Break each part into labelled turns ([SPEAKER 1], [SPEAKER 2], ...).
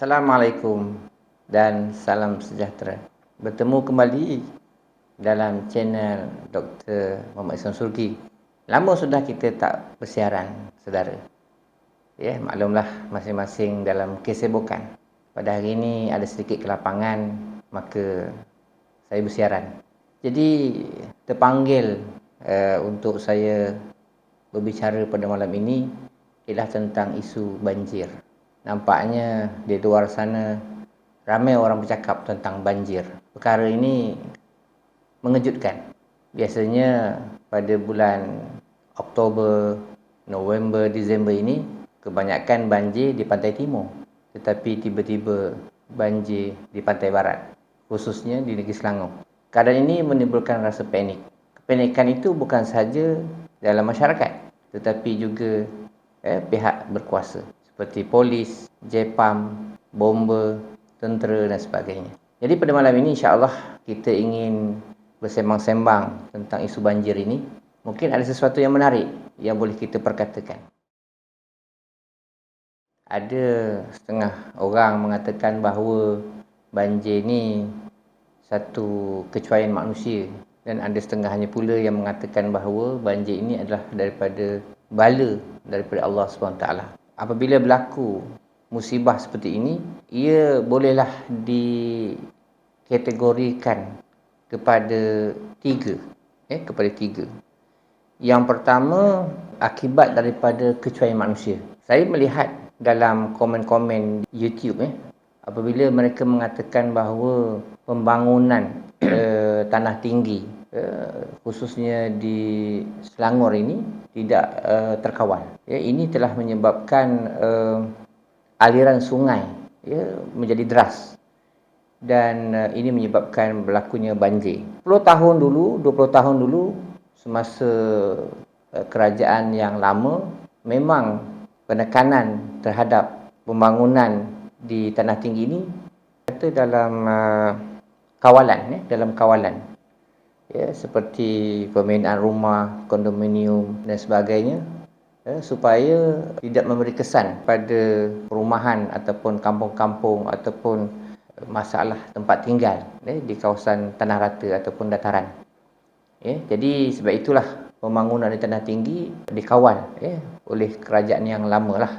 [SPEAKER 1] Assalamualaikum dan salam sejahtera. Bertemu kembali dalam channel Dr. Muhammad Islam Surgi. Lama sudah kita tak bersiaran, saudara. Ya, maklumlah masing-masing dalam kesibukan. Pada hari ini ada sedikit kelapangan, maka saya bersiaran. Jadi terpanggil untuk saya berbicara pada malam ini ialah tentang isu banjir. Nampaknya di luar sana ramai orang bercakap tentang banjir. Perkara ini mengejutkan. Biasanya pada bulan Oktober, November, Disember ini kebanyakan banjir di pantai timur. Tetapi tiba-tiba banjir di pantai barat, khususnya di negeri Selangor. Keadaan ini menimbulkan rasa panik. Kepanikan itu bukan sahaja dalam masyarakat, tetapi juga pihak berkuasa seperti polis, JPAM, bomba, tentera dan sebagainya. Jadi pada malam ini insya-Allah kita ingin bersembang-sembang tentang isu banjir ini. Mungkin ada sesuatu yang menarik yang boleh kita perkatakan. Ada setengah orang mengatakan bahawa banjir ni satu kecuaian manusia, dan ada setengahnya pula yang mengatakan bahawa banjir ini adalah daripada bala daripada Allah SWT. Apabila berlaku musibah seperti ini, ia bolehlah dikategorikan kepada tiga. Yang pertama, akibat daripada kecuaian manusia. Saya melihat dalam komen-komen YouTube apabila mereka mengatakan bahawa pembangunan tanah tinggi khususnya di Selangor ini tidak terkawal. Ini telah menyebabkan aliran sungai menjadi deras, dan ini menyebabkan berlakunya banjir. 10 tahun dulu, 20 tahun dulu, semasa kerajaan yang lama, memang penekanan terhadap pembangunan di tanah tinggi ini kata dalam kawalan, seperti pembinaan rumah, kondominium dan sebagainya, supaya tidak memberi kesan pada perumahan ataupun kampung-kampung ataupun masalah tempat tinggal di kawasan tanah rata ataupun dataran. Jadi sebab itulah pembangunan di tanah tinggi dikawal oleh kerajaan yang lama lah.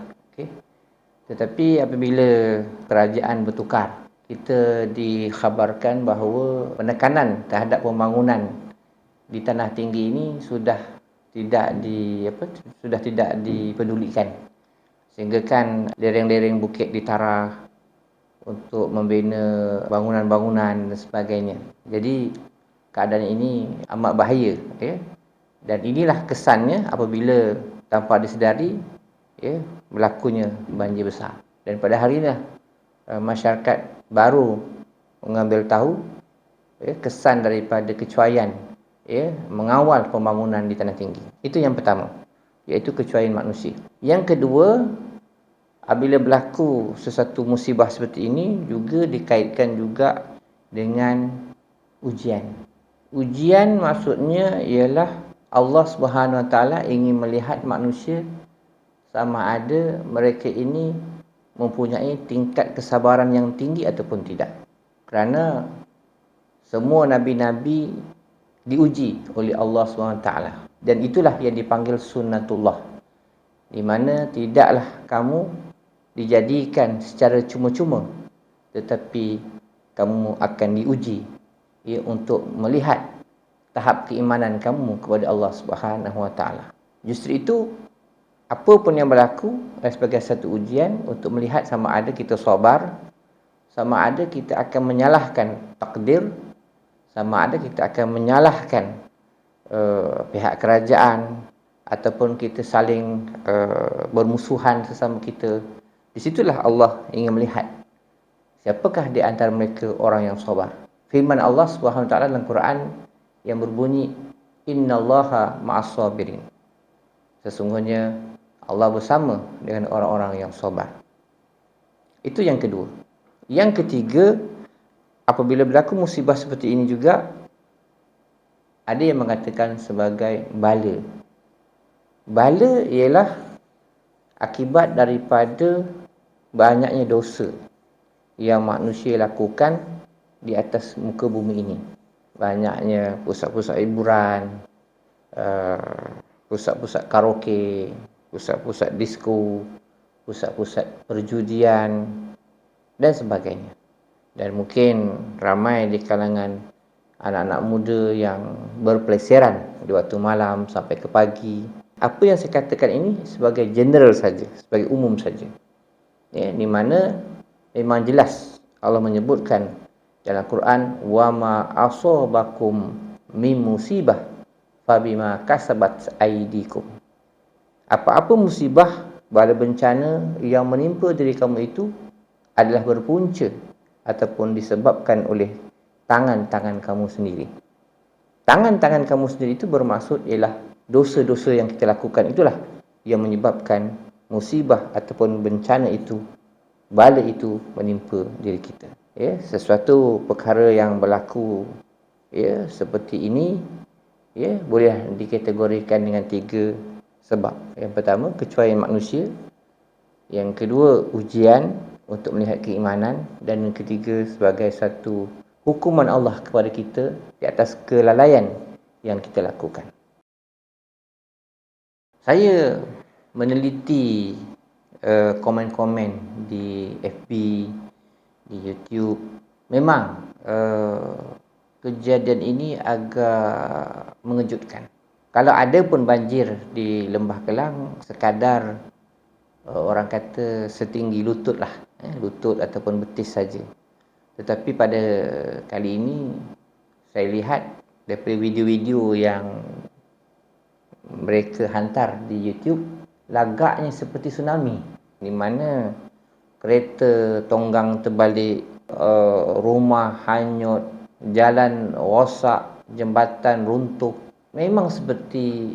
[SPEAKER 1] Tetapi apabila kerajaan bertukar, kita dikhabarkan bahawa penekanan terhadap pembangunan di tanah tinggi ini sudah tidak dipedulikan, sehingga kan lereng-lereng bukit ditarah untuk membina bangunan-bangunan dan sebagainya. Jadi keadaan ini amat bahaya, dan inilah kesannya apabila tanpa disedari berlakunya banjir besar. Dan pada hari ini masyarakat baru mengambil tahu kesan daripada kecuaian mengawal pembangunan di tanah tinggi. Itu yang pertama, iaitu kecuaian manusia. Yang kedua, apabila berlaku sesuatu musibah seperti ini juga dikaitkan juga dengan ujian. Ujian maksudnya ialah Allah Subhanahu Wa Taala ingin melihat manusia sama ada mereka ini mempunyai tingkat kesabaran yang tinggi ataupun tidak. Kerana semua nabi-nabi diuji oleh Allah SWT, dan itulah yang dipanggil sunnatullah, di mana tidaklah kamu dijadikan secara cuma-cuma, tetapi kamu akan diuji untuk melihat tahap keimanan kamu kepada Allah SWT. Justru itu, apa pun yang berlaku sebagai satu ujian untuk melihat sama ada kita sabar, sama ada kita akan menyalahkan takdir, sama ada kita akan menyalahkan pihak kerajaan, ataupun kita saling bermusuhan sesama kita. Di situlah Allah ingin melihat siapakah di antara mereka orang yang sabar. Firman Allah SWT dalam Quran yang berbunyi, innallaha ma'as sabirin. Sesungguhnya Allah bersama dengan orang-orang yang sabar. Itu yang kedua. Yang ketiga, apabila berlaku musibah seperti ini juga, ada yang mengatakan sebagai bala. Bala ialah akibat daripada banyaknya dosa yang manusia lakukan di atas muka bumi ini. Banyaknya pusat-pusat hiburan, pusat-pusat karaoke, pusat-pusat disko, pusat-pusat perjudian dan sebagainya. Dan mungkin ramai di kalangan anak-anak muda yang berpelesiran di waktu malam sampai ke pagi. Apa yang saya katakan ini sebagai general saja, sebagai umum saja. Ya, di mana memang jelas Allah menyebutkan dalam Quran, wa ma asabakum min musibah fabima kasabat aydikum. Apa-apa musibah, bala bencana yang menimpa diri kamu itu adalah berpunca ataupun disebabkan oleh tangan-tangan kamu sendiri. Tangan-tangan kamu sendiri itu bermaksud ialah dosa-dosa yang kita lakukan itulah yang menyebabkan musibah ataupun bencana itu, bala itu menimpa diri kita. Ya, sesuatu perkara yang berlaku ya seperti ini ya boleh dikategorikan dengan 3 sebab. Yang pertama, kecuaian manusia. Yang kedua, ujian untuk melihat keimanan. Dan yang ketiga, sebagai satu hukuman Allah kepada kita di atas kelalaian yang kita lakukan. Saya meneliti komen-komen di FB, di YouTube. Memang kejadian ini agak mengejutkan. Kalau ada pun banjir di Lembah Kelang, sekadar orang kata setinggi lutut lah, lutut ataupun betis saja. Tetapi pada kali ini saya lihat daripada video-video yang mereka hantar di YouTube, lagaknya seperti tsunami, di mana kereta tonggang terbalik, rumah hanyut, jalan rosak, jambatan runtuh. Memang seperti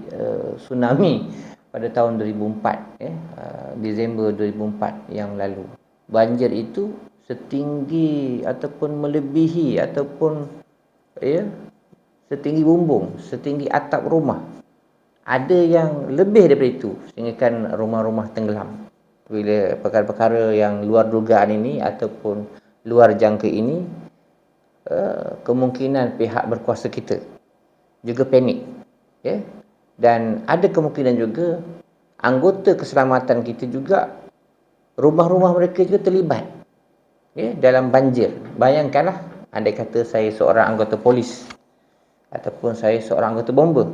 [SPEAKER 1] tsunami pada tahun 2004, Disember 2004 yang lalu. Banjir itu setinggi ataupun melebihi ataupun setinggi bumbung, setinggi atap rumah. Ada yang lebih daripada itu sehingga kan rumah-rumah tenggelam. Bila perkara-perkara yang luar dugaan ini ataupun luar jangka ini, kemungkinan pihak berkuasa kita juga panik, ya. Dan ada kemungkinan juga anggota keselamatan kita juga, rumah-rumah mereka juga terlibat ya dalam banjir. Bayangkanlah, andai kata saya seorang anggota polis ataupun saya seorang anggota bomba,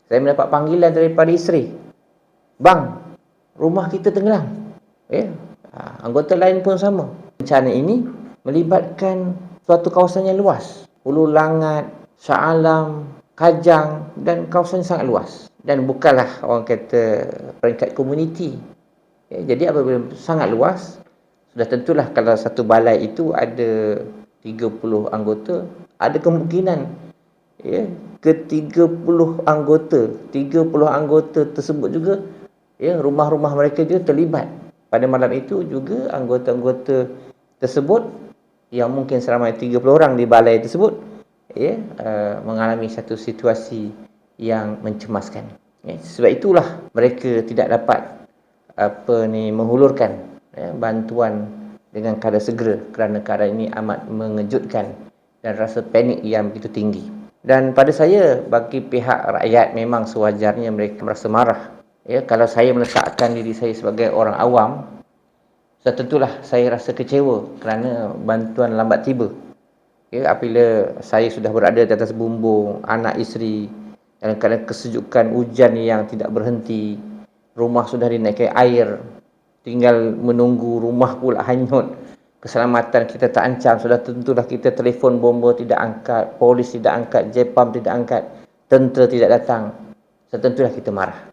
[SPEAKER 1] saya mendapat panggilan daripada isteri, "Bang, rumah kita tenggelam." Ya, anggota lain pun sama. Bencana ini melibatkan suatu kawasan yang luas, Hulu Langat, Shah Alam, Kajang, dan kawasan yang sangat luas. Dan bukanlah orang kata peringkat komuniti. Ya, jadi apabila sangat luas, sudah tentulah kalau satu balai itu ada 30 anggota, ada kemungkinan ya ke 30 anggota tersebut juga ya rumah-rumah mereka juga terlibat. Pada malam itu juga anggota-anggota tersebut yang mungkin seramai 30 orang di balai tersebut ya mengalami satu situasi yang mencemaskan. Ya, sebab itulah mereka tidak dapat menghulurkan bantuan dengan kadar segera kerana keadaan ini amat mengejutkan dan rasa panik yang begitu tinggi. Dan pada saya, bagi pihak rakyat memang sewajarnya mereka merasa marah. Ya, kalau saya meletakkan diri saya sebagai orang awam, tentulah saya rasa kecewa kerana bantuan lambat tiba. Ya, apabila saya sudah berada di atas bumbung, anak isteri, dalam keadaan kesejukan hujan yang tidak berhenti, rumah sudah dinaiki air, tinggal menunggu rumah pula hanyut, keselamatan kita terancam, sudah tentulah kita telefon bomba tidak angkat, polis tidak angkat, JPAM tidak angkat, tentera tidak datang, tentulah kita marah.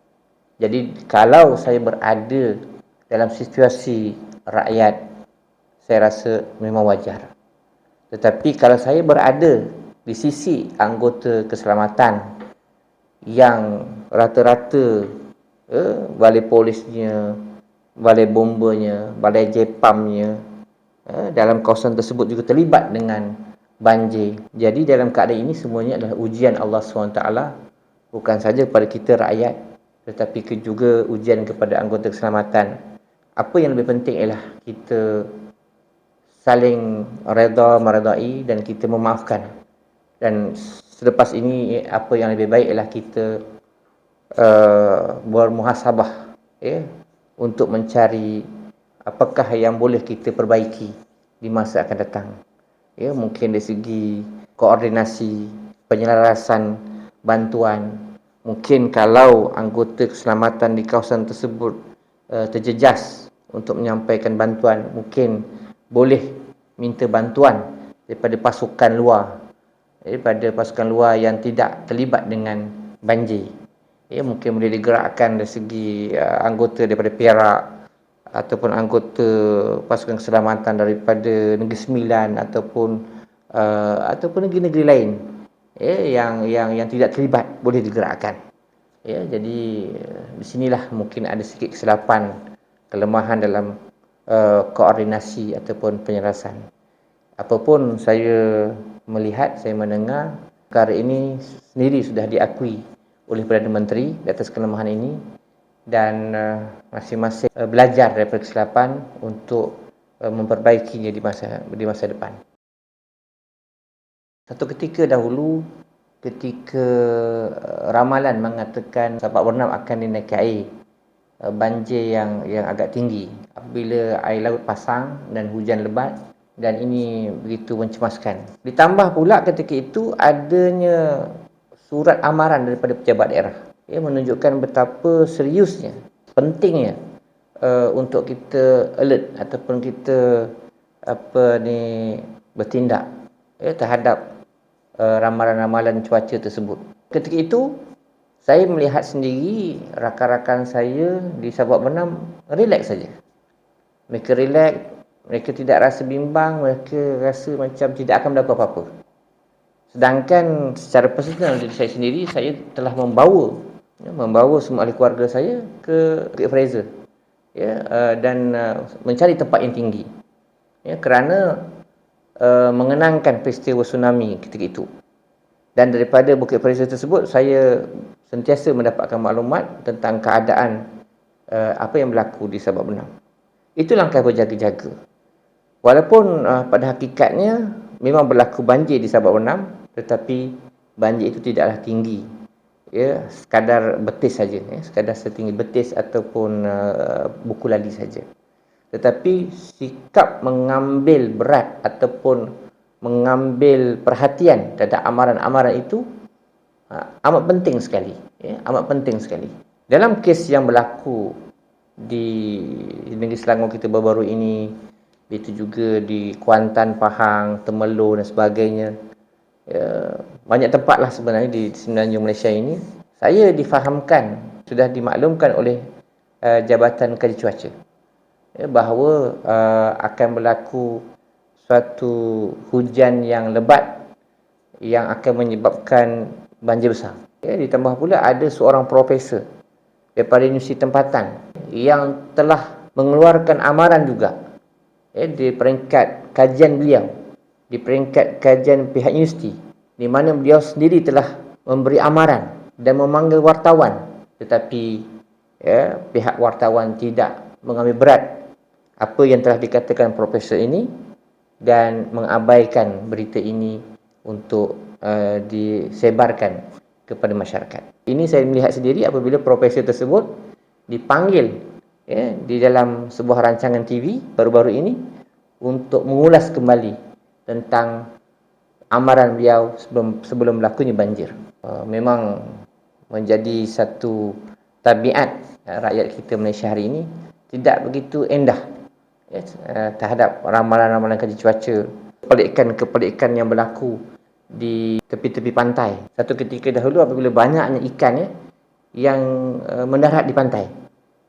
[SPEAKER 1] Jadi kalau saya berada dalam situasi rakyat, saya rasa memang wajar. Tetapi kalau saya berada di sisi anggota keselamatan yang rata-rata balai polisnya, balai bombanya, balai JPAM-nya dalam kawasan tersebut juga terlibat dengan banjir. Jadi dalam keadaan ini semuanya adalah ujian Allah SWT, bukan saja kepada kita rakyat, tetapi juga ujian kepada anggota keselamatan. Apa yang lebih penting ialah kita saling redha meredai dan kita memaafkan. Dan selepas ini apa yang lebih baik ialah kita bermuhasabah, ya, untuk mencari apakah yang boleh kita perbaiki di masa akan datang. Ya, mungkin dari segi koordinasi, penyelarasan bantuan. Mungkin kalau anggota keselamatan di kawasan tersebut terjejas untuk menyampaikan bantuan, mungkin boleh minta bantuan daripada pasukan luar, yang tidak terlibat dengan banjir. Ya, mungkin boleh digerakkan dari segi anggota daripada Perak ataupun anggota pasukan keselamatan daripada Negeri Sembilan ataupun negeri-negeri lain, ya, yang tidak terlibat boleh digerakkan. Ya, jadi di sinilah mungkin ada sikit kesilapan, kelemahan dalam koordinasi ataupun penyelarasan. Apapun saya melihat, saya mendengar perkara ini sendiri sudah diakui oleh Perdana Menteri di atas kelemahan ini, dan masing-masing belajar daripada kesilapan untuk memperbaikinya di masa depan. Satu ketika dahulu, ketika ramalan mengatakan Sabak Bernam akan dinaiki air banjir yang agak tinggi apabila air laut pasang dan hujan lebat, dan ini begitu mencemaskan. Ditambah pula ketika itu adanya surat amaran daripada pejabat daerah, ya, menunjukkan betapa seriusnya, pentingnya untuk kita alert ataupun kita bertindak, ya, terhadap ramalan-ramalan cuaca tersebut. Ketika itu saya melihat sendiri rakan-rakan saya di Sabak Bernam relax saja. Mereka relax, mereka tidak rasa bimbang, mereka rasa macam tidak akan berlaku apa-apa. Sedangkan secara personal diri saya sendiri, saya telah membawa semua ahli keluarga saya ke Bukit Fraser, ya, dan mencari tempat yang tinggi, ya, kerana mengenangkan peristiwa tsunami ketika itu. Dan daripada Bukit Fraser tersebut, saya sentiasa mendapatkan maklumat tentang keadaan apa yang berlaku di Sabak Bernam. Itu langkah berjaga-jaga. Walaupun pada hakikatnya memang berlaku banjir di Sabak Bernam, tetapi banjir itu tidaklah tinggi, ya, sekadar betis saja, ya, sekadar setinggi betis ataupun buku lali saja. Tetapi sikap mengambil berat ataupun mengambil perhatian terhadap amaran-amaran itu amat penting sekali, ya, amat penting sekali. Dalam kes yang berlaku di negeri Selangor kita baru-baru ini, itu juga di Kuantan, Pahang, Temerloh dan sebagainya, ya, banyak tempatlah sebenarnya di semenanjung Malaysia ini, saya difahamkan, sudah dimaklumkan oleh Jabatan Kaji Cuaca, ya, bahawa akan berlaku suatu hujan yang lebat yang akan menyebabkan banjir besar. Ya, ditambah pula ada seorang profesor daripada universiti tempatan yang telah mengeluarkan amaran juga, ya, di peringkat kajian beliau, di peringkat kajian pihak universiti, di mana beliau sendiri telah memberi amaran dan memanggil wartawan, tetapi, ya, pihak wartawan tidak mengambil berat apa yang telah dikatakan profesor ini dan mengabaikan berita ini untuk disebarkan kepada masyarakat. Ini saya melihat sendiri apabila profesor tersebut dipanggil, ya, di dalam sebuah rancangan TV baru-baru ini untuk mengulas kembali tentang amaran beliau sebelum berlakunya banjir. Memang menjadi satu tabiat rakyat kita Malaysia hari ini tidak begitu endah, ya, terhadap ramalan-ramalan kaji cuaca, kepelikan yang berlaku di tepi-tepi pantai. Satu ketika dahulu apabila banyaknya ikan, ya, yang mendarat di pantai,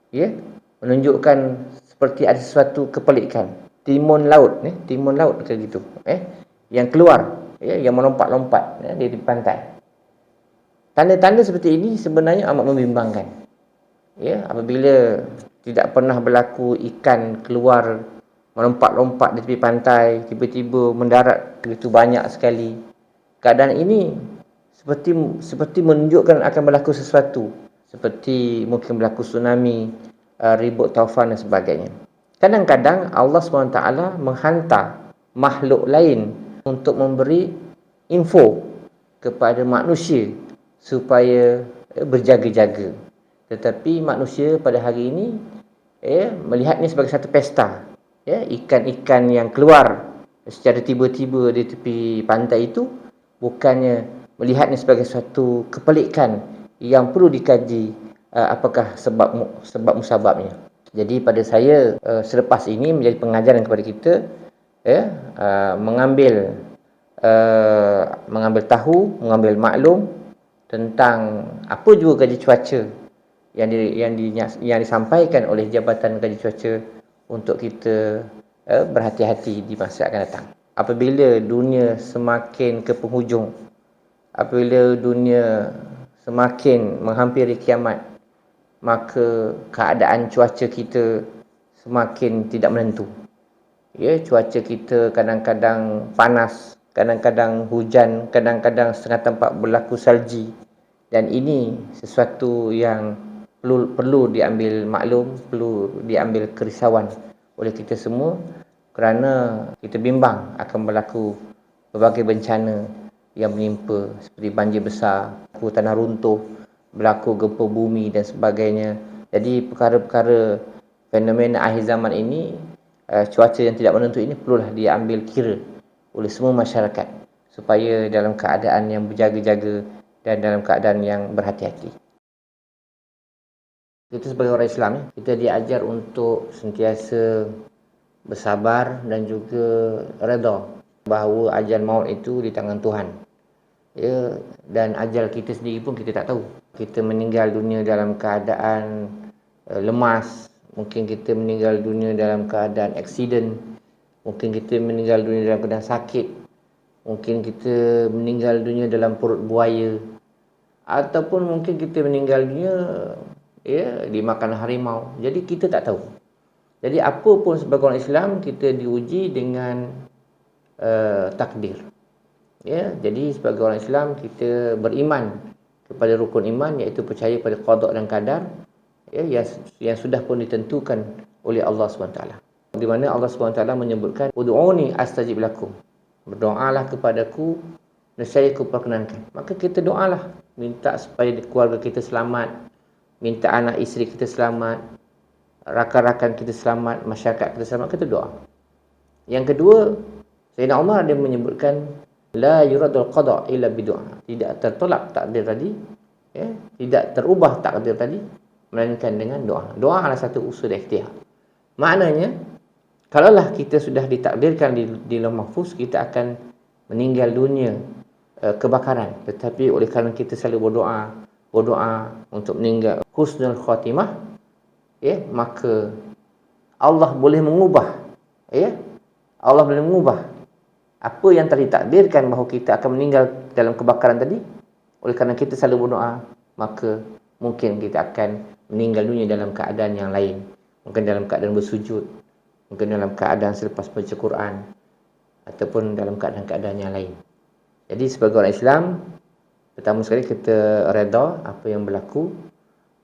[SPEAKER 1] ya, menunjukkan seperti ada sesuatu kepelikan, timun laut macam gitu, yang keluar, ya, yang melompat-lompat, ya, di pantai. Tanda-tanda seperti ini sebenarnya amat membimbangkan, ya, apabila tidak pernah berlaku ikan keluar melompat-lompat di tepi pantai, tiba-tiba mendarat begitu banyak sekali. Keadaan ini seperti menunjukkan akan berlaku sesuatu, seperti mungkin berlaku tsunami, ribut taufan dan sebagainya. Kadang-kadang Allah SWT menghantar makhluk lain untuk memberi info kepada manusia supaya berjaga-jaga. Tetapi manusia pada hari ini melihatnya sebagai satu pesta. Ikan-ikan yang keluar secara tiba-tiba di tepi pantai itu bukannya melihatnya sebagai suatu kepelikan yang perlu dikaji apakah sebab musababnya. Jadi pada saya selepas ini menjadi pengajaran kepada kita mengambil mengambil maklum tentang apa juga kaji cuaca yang disampaikan oleh Jabatan Kaji Cuaca untuk kita berhati-hati di masa akan datang. Apabila dunia semakin ke penghujung, apabila dunia semakin menghampiri kiamat, maka keadaan cuaca kita semakin tidak menentu. Cuaca kita kadang-kadang panas, kadang-kadang hujan, kadang-kadang setengah tempat berlaku salji. Dan ini sesuatu yang perlu diambil maklum, perlu diambil kerisauan oleh kita semua, kerana kita bimbang akan berlaku berbagai bencana yang menimpa seperti banjir besar, tanah runtuh, berlaku gempa bumi dan sebagainya. Jadi perkara-perkara fenomena akhir zaman ini, cuaca yang tidak menentu ini perlulah diambil kira oleh semua masyarakat supaya dalam keadaan yang berjaga-jaga dan dalam keadaan yang berhati-hati. Kita sebagai orang Islam, kita diajar untuk sentiasa bersabar dan juga redha bahawa ajal maut itu di tangan Tuhan. Dan ajal kita sendiri pun kita tak tahu. Kita meninggal dunia dalam keadaan lemas, mungkin kita meninggal dunia dalam keadaan aksiden, mungkin kita meninggal dunia dalam keadaan sakit, mungkin kita meninggal dunia dalam perut buaya, ataupun mungkin kita meninggal dunia dimakan harimau. Jadi kita tak tahu. Jadi apa pun sebagai orang Islam, kita diuji dengan takdir. Jadi sebagai orang Islam, kita beriman kepada rukun iman, iaitu percaya pada qada dan qadar yang sudah pun ditentukan oleh Allah SWT. Di mana Allah SWT menyebutkan, ud'uni astajib lakum, berdoalah kepadaku nescaya aku perkenankan. Maka kita doalah, minta supaya keluarga kita selamat, minta anak isteri kita selamat, rakan-rakan kita selamat, masyarakat kita selamat, kita doa. Yang kedua, Sayyidina Umar dia menyebutkan, la yuradul qada illa bidu'a, tidak tertolak takdir tadi, tidak terubah takdir tadi, melainkan dengan doa. Doa adalah satu usul ikhtiar. Maknanya, kalaulah kita sudah ditakdirkan di lauh mahfuz, kita akan meninggal dunia kebakaran, tetapi oleh kerana kita selalu berdoa untuk meninggal husnul khatimah, maka Allah boleh mengubah, Allah boleh mengubah apa yang telah ditakdirkan bahawa kita akan meninggal dalam kebakaran tadi. Oleh kerana kita selalu berdoa, maka mungkin kita akan meninggal dunia dalam keadaan yang lain, mungkin dalam keadaan bersujud, mungkin dalam keadaan selepas baca Quran, ataupun dalam keadaan-keadaan yang lain. Jadi sebagai orang Islam, pertama sekali kita redha apa yang berlaku.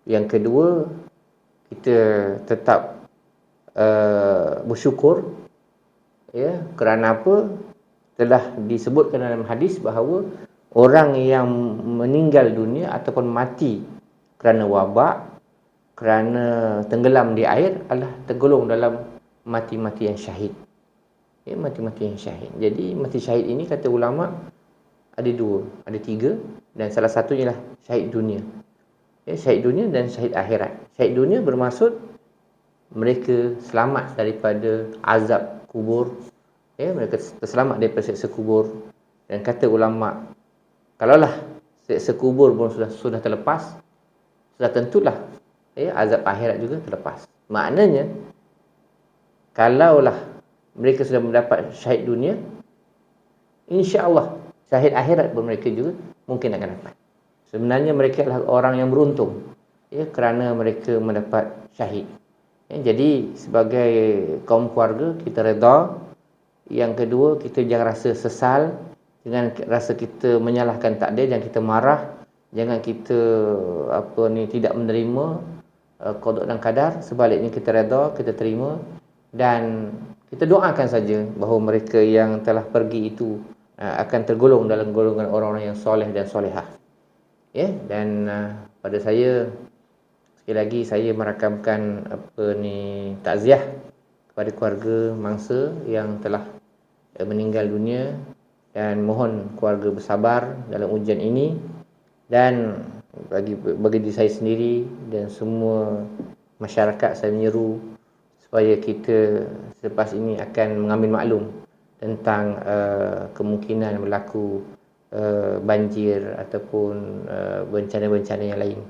[SPEAKER 1] Yang kedua, kita tetap bersyukur, kerana apa? Telah disebutkan dalam hadis bahawa orang yang meninggal dunia ataupun mati kerana wabak, kerana tenggelam di air, adalah tergolong dalam mati-mati yang syahid. Mati-mati yang syahid. Jadi mati syahid ini kata ulama ada tiga, dan salah satunya lah syahid dunia. Syahid dunia dan syahid akhirat. Syahid dunia bermaksud mereka selamat daripada azab kubur, mereka terselamat daripada siksa kubur. Dan kata ulama, kalaulah siksa kubur pun sudah terlepas, sudah tentulah azab akhirat juga terlepas. Maknanya, kalaulah mereka sudah mendapat syahid dunia, insya-Allah syahid akhirat pun mereka juga mungkin akan dapat. Sebenarnya mereka adalah orang yang beruntung, kerana mereka mendapat syahid. Jadi sebagai kaum keluarga, kita redha. Yang kedua, kita jangan rasa sesal, jangan rasa kita menyalahkan takdir, jangan kita marah, jangan kita tidak menerima qada dan qadar. Sebaliknya kita redha, kita terima, dan kita doakan saja bahawa mereka yang telah pergi itu akan tergolong dalam golongan orang-orang yang soleh dan solehah. Ya, dan pada saya sekali lagi saya merakamkan takziah kepada keluarga mangsa yang telah meninggal dunia, dan mohon keluarga bersabar dalam ujian ini. Dan bagi diri saya sendiri dan semua masyarakat, saya menyeru supaya kita selepas ini akan mengambil maklum tentang kemungkinan berlaku banjir ataupun bencana-bencana yang lain.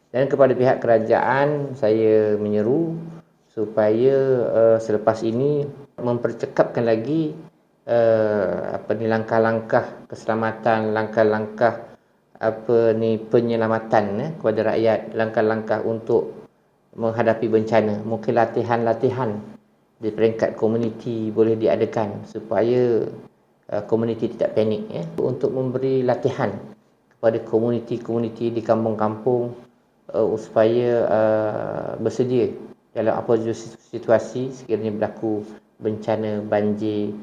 [SPEAKER 1] Dan kepada pihak kerajaan saya menyeru supaya selepas ini mempercekapkan lagi langkah-langkah keselamatan, langkah-langkah penyelamatan kepada rakyat, langkah-langkah untuk menghadapi bencana. Mungkin latihan-latihan di peringkat komuniti boleh diadakan supaya komuniti tidak panik, untuk memberi latihan kepada komuniti-komuniti di kampung-kampung supaya bersedia dalam apa situasi sekiranya berlaku bencana, banjir,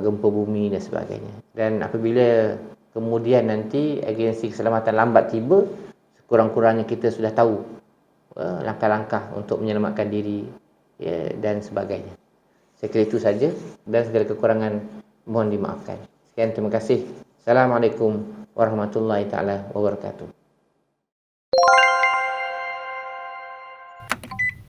[SPEAKER 1] gempa bumi dan sebagainya. Dan apabila kemudian nanti agensi keselamatan lambat tiba, sekurang-kurangnya kita sudah tahu langkah-langkah untuk menyelamatkan diri, dan sebagainya. Saya kira itu saja, dan segala kekurangan mohon dimaafkan. Sekian, terima kasih. Assalamualaikum warahmatullahi taala wabarakatuh.